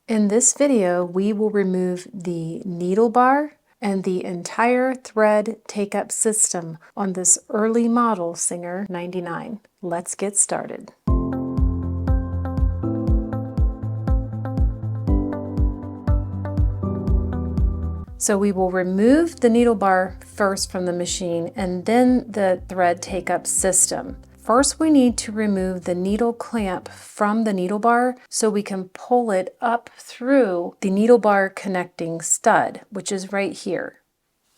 In this video, we will remove the needle bar and the entire thread take-up system on this early model Singer 99. Let's get started. So we will remove the needle bar first from the machine and then the thread take-up system. First, we need to remove the needle clamp from the needle bar so we can pull it up through the needle bar connecting stud, which is right here.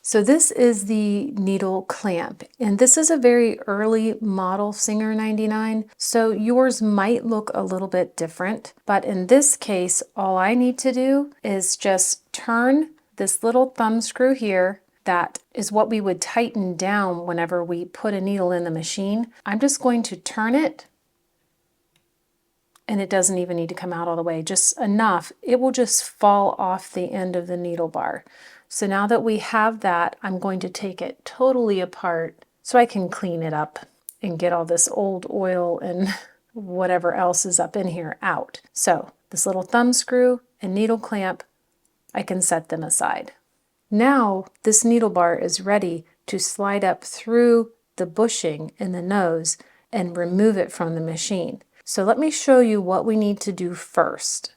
So this is the needle clamp, and this is a very early model Singer 99, so yours might look a little bit different, but in this case, all I need to do is just turn this little thumb screw here. That is what we would tighten down whenever we put a needle in the machine. I'm just going to turn it, and it doesn't even need to come out all the way, just enough. It will just fall off the end of the needle bar. So now that we have that, I'm going to take it totally apart so I can clean it up and get all this old oil and whatever else is up in here out. So this little thumb screw and needle clamp, I can set them aside. Now this needle bar is ready to slide up through the bushing in the nose and remove it from the machine. So let me show you what we need to do first.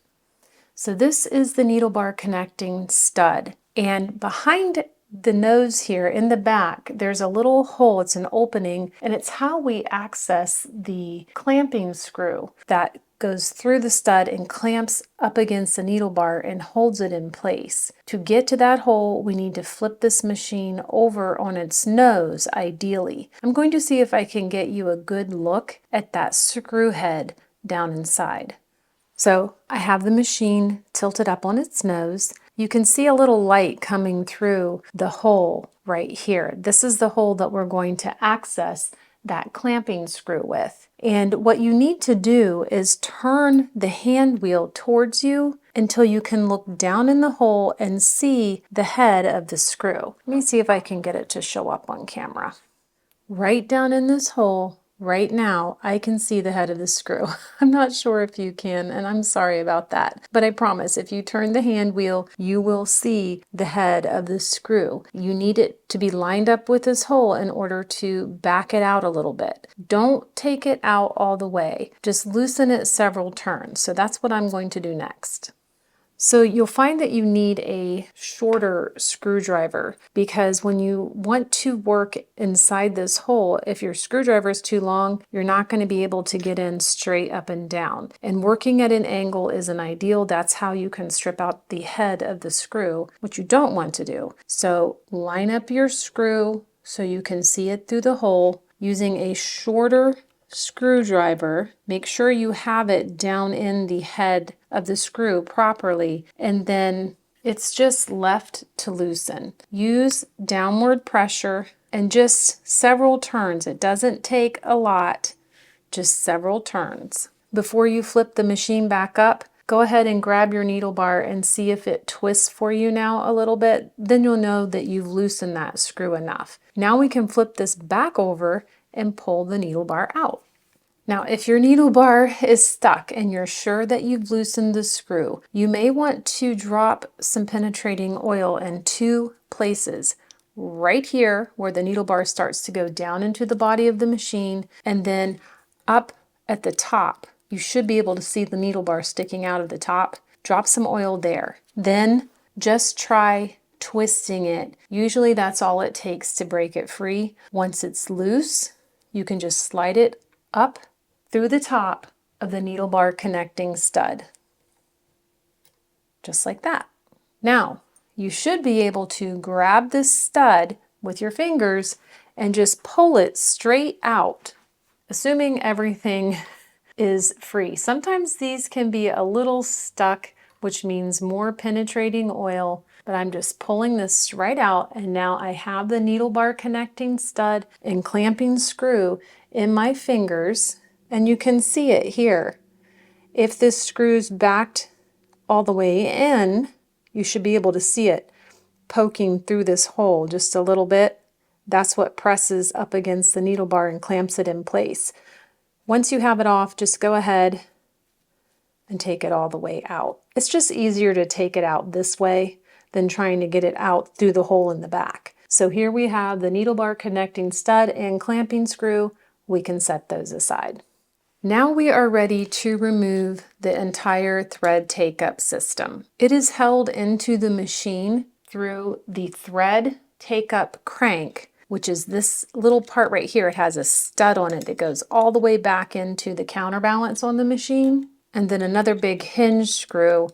So this is the needle bar connecting stud, and behind the nose here in the back there's a little hole, it's an opening, and it's how we access the clamping screw that goes through the stud and clamps up against the needle bar and holds it in place. To get to that hole, we need to flip this machine over on its nose, ideally. I'm going to see if I can get you a good look at that screw head down inside. So I have the machine tilted up on its nose. You can see a little light coming through the hole right here. This is the hole that we're going to access that clamping screw with. And what you need to do is turn the hand wheel towards you until you can look down in the hole and see the head of the screw. Let me see if I can get it to show up on camera. Right down in this hole, right now, I can see the head of the screw. I'm not sure if you can, and I'm sorry about that. But I promise, if you turn the hand wheel, you will see the head of the screw. You need it to be lined up with this hole in order to back it out a little bit. Don't take it out all the way. Just loosen it several turns. So that's what I'm going to do next. So you'll find that you need a shorter screwdriver because when you want to work inside this hole, if your screwdriver is too long, you're not going to be able to get in straight up and down. And working at an angle isn't ideal. That's how you can strip out the head of the screw, which you don't want to do. So line up your screw so you can see it through the hole using a shorter screwdriver. Make sure you have it down in the head of the screw properly, and then it's just left to loosen. Use downward pressure and just several turns. It doesn't take a lot, just several turns. Before you flip the machine back up, go ahead and grab your needle bar and see if it twists for you now a little bit. Then you'll know that you've loosened that screw enough. Now we can flip this back over and pull the needle bar out. Now, if your needle bar is stuck and you're sure that you've loosened the screw, you may want to drop some penetrating oil in two places. Right here, where the needle bar starts to go down into the body of the machine, and then up at the top. You should be able to see the needle bar sticking out of the top. Drop some oil there. Then just try twisting it. Usually that's all it takes to break it free. Once it's loose, you can just slide it up through the top of the needle bar connecting stud. Just like that. Now, you should be able to grab this stud with your fingers and just pull it straight out, assuming everything is free. Sometimes these can be a little stuck, which means more penetrating oil, but I'm just pulling this right out, and now I have the needle bar connecting stud and clamping screw in my fingers, and you can see it here. If this screw's backed all the way in, you should be able to see it poking through this hole just a little bit. That's what presses up against the needle bar and clamps it in place. Once you have it off, just go ahead and take it all the way out. It's just easier to take it out this way than trying to get it out through the hole in the back. So here we have the needle bar connecting stud and clamping screw. We can set those aside. Now we are ready to remove the entire thread take-up system. It is held into the machine through the thread take-up crank, which is this little part right here. It has a stud on it that goes all the way back into the counterbalance on the machine, and then another big hinge screw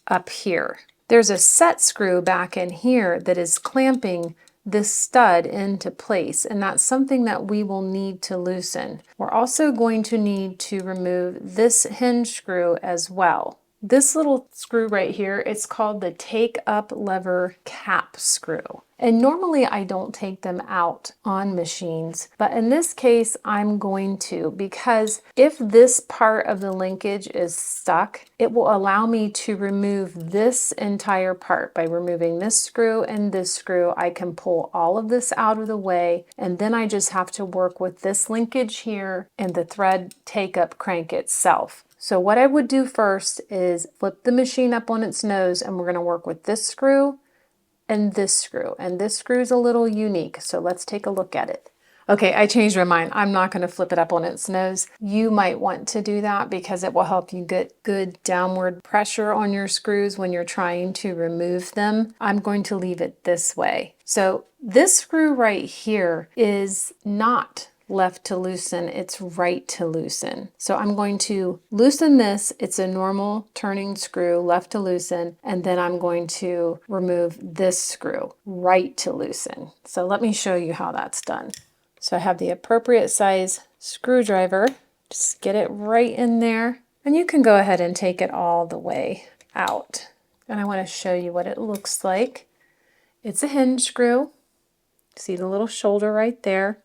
up here. There's a set screw back in here that is clamping this stud into place, and that's something that we will need to loosen. We're also going to need to remove this hinge screw as well. This little screw right here, it's called the take up lever cap screw. And normally I don't take them out on machines, but in this case I'm going to, because if this part of the linkage is stuck, it will allow me to remove this entire part. By removing this screw and this screw, I can pull all of this out of the way, and then I just have to work with this linkage here and the thread take-up crank itself. So what I would do first is flip the machine up on its nose, and we're going to work with this screw and this screw. And this screw is a little unique, so let's take a look at it. Okay, I changed my mind. I'm not going to flip it up on its nose. You might want to do that because it will help you get good downward pressure on your screws when you're trying to remove them. I'm going to leave it this way. So this screw right here is not left to loosen, it's right to loosen. So I'm going to loosen this. It's a normal turning screw, left to loosen, and then I'm going to remove this screw, right to loosen. So let me show you how that's done. So I have the appropriate size screwdriver, just get it right in there, and you can go ahead and take it all the way out. And I want to show you what it looks like. It's a hinge screw. See the little shoulder right there.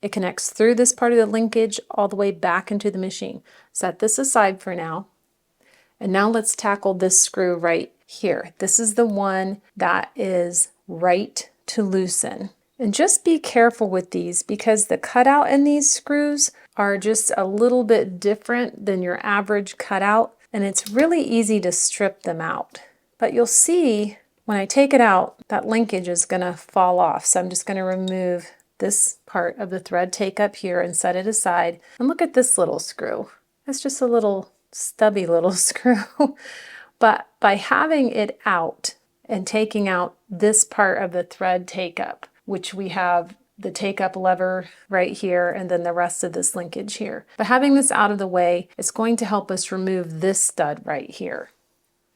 It connects through this part of the linkage all the way back into the machine. Set this aside for now. And now let's tackle this screw right here. This is the one that is right to loosen. And just be careful with these because the cutout in these screws are just a little bit different than your average cutout, and it's really easy to strip them out. But you'll see when I take it out, that linkage is going to fall off. So I'm just going to remove this part of the thread take up here and set it aside. And look at this little screw. It's just a little stubby little screw. But by having it out and taking out this part of the thread take up, which we have the take up lever right here and then the rest of this linkage here. But having this out of the way, it's going to help us remove this stud right here.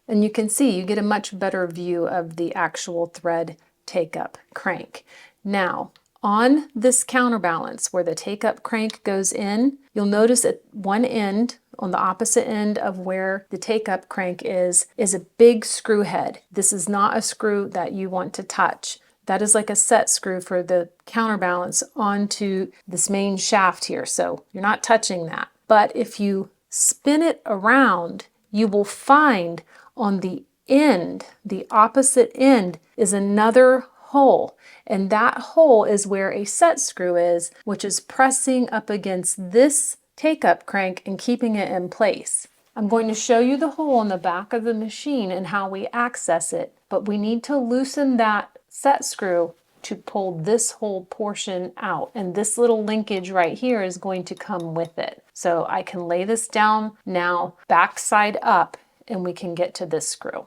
And you can see you get a much better view of the actual thread take up crank. Now, on this counterbalance where the take-up crank goes in, you'll notice at one end, on the opposite end of where the take-up crank is a big screw head. This is not a screw that you want to touch. That is like a set screw for the counterbalance onto this main shaft here, so you're not touching that. But if you spin it around, you will find on the end, the opposite end, is another hole, and that hole is where a set screw is, which is pressing up against this take-up crank and keeping it in place. I'm going to show you the hole on the back of the machine and how we access it, but we need to loosen that set screw to pull this whole portion out, and this little linkage right here is going to come with it. So I can lay this down now, backside up, and we can get to this screw.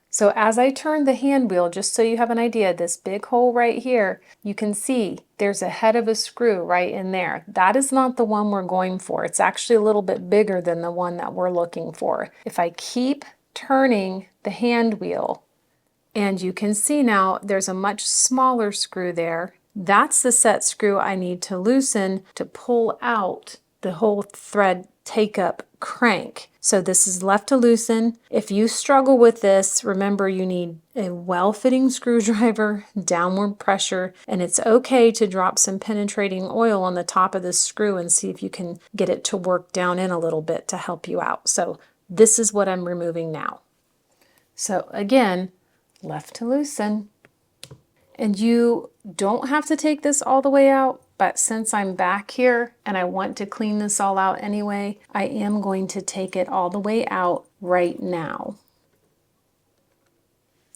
So as I turn the hand wheel, just so you have an idea, this big hole right here, you can see there's a head of a screw right in there. That is not the one we're going for. It's actually a little bit bigger than the one that we're looking for. If I keep turning the hand wheel, and you can see now there's a much smaller screw there. That's the set screw I need to loosen to pull out the whole thread take-up crank. So this is left to loosen. If you struggle with this, remember you need a well-fitting screwdriver, downward pressure, and it's okay to drop some penetrating oil on the top of this screw and see if you can get it to work down in a little bit to help you out. So this is what I'm removing now. So again, left to loosen. And you don't have to take this all the way out. But since I'm back here and I want to clean this all out anyway, I am going to take it all the way out right now.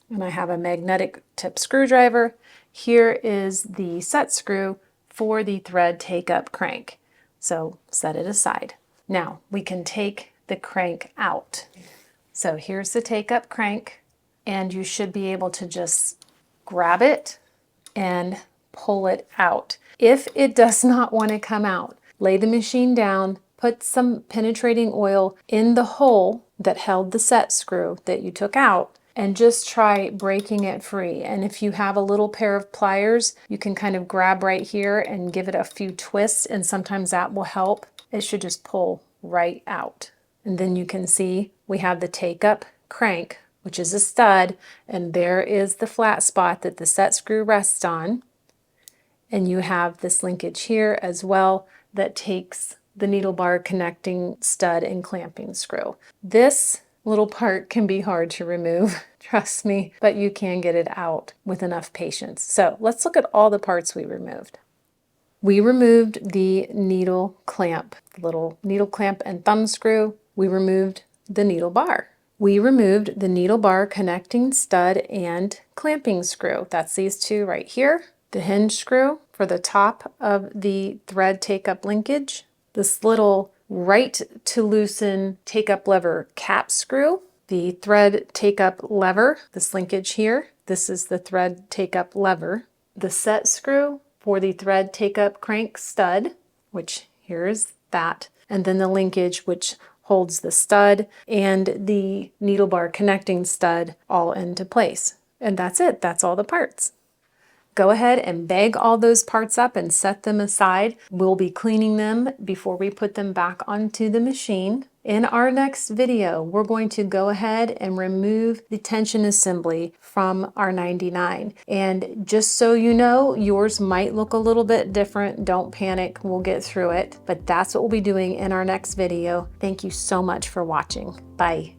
And I have a magnetic tip screwdriver. Here is the set screw for the thread take-up crank. So set it aside. Now we can take the crank out. So here's the take-up crank, and you should be able to just grab it and pull it out. If it does not want to come out, lay the machine down, put some penetrating oil in the hole that held the set screw that you took out, and just try breaking it free. And if you have a little pair of pliers, you can kind of grab right here and give it a few twists, and sometimes that will help. It should just pull right out. And then you can see we have the take-up crank, which is a stud, and there is the flat spot that the set screw rests on. And you have this linkage here as well that takes the needle bar connecting stud and clamping screw. This little part can be hard to remove, trust me, but you can get it out with enough patience. So let's look at all the parts we removed. We removed the needle clamp, the little needle clamp and thumb screw. We removed the needle bar. We removed the needle bar connecting stud and clamping screw. That's these two right here. The hinge screw for the top of the thread take-up linkage. This little right to loosen take-up lever cap screw. The thread take-up lever, this linkage here. This is the thread take-up lever. The set screw for the thread take-up crank stud, which here is that. And then the linkage, which holds the stud and the needle bar connecting stud all into place. And that's it. That's all the parts. Go ahead and bag all those parts up and set them aside. We'll be cleaning them before we put them back onto the machine. In our next video, we're going to go ahead and remove the tension assembly from our 99. And just so you know, yours might look a little bit different. Don't panic, we'll get through it. But that's what we'll be doing in our next video. Thank you so much for watching. Bye.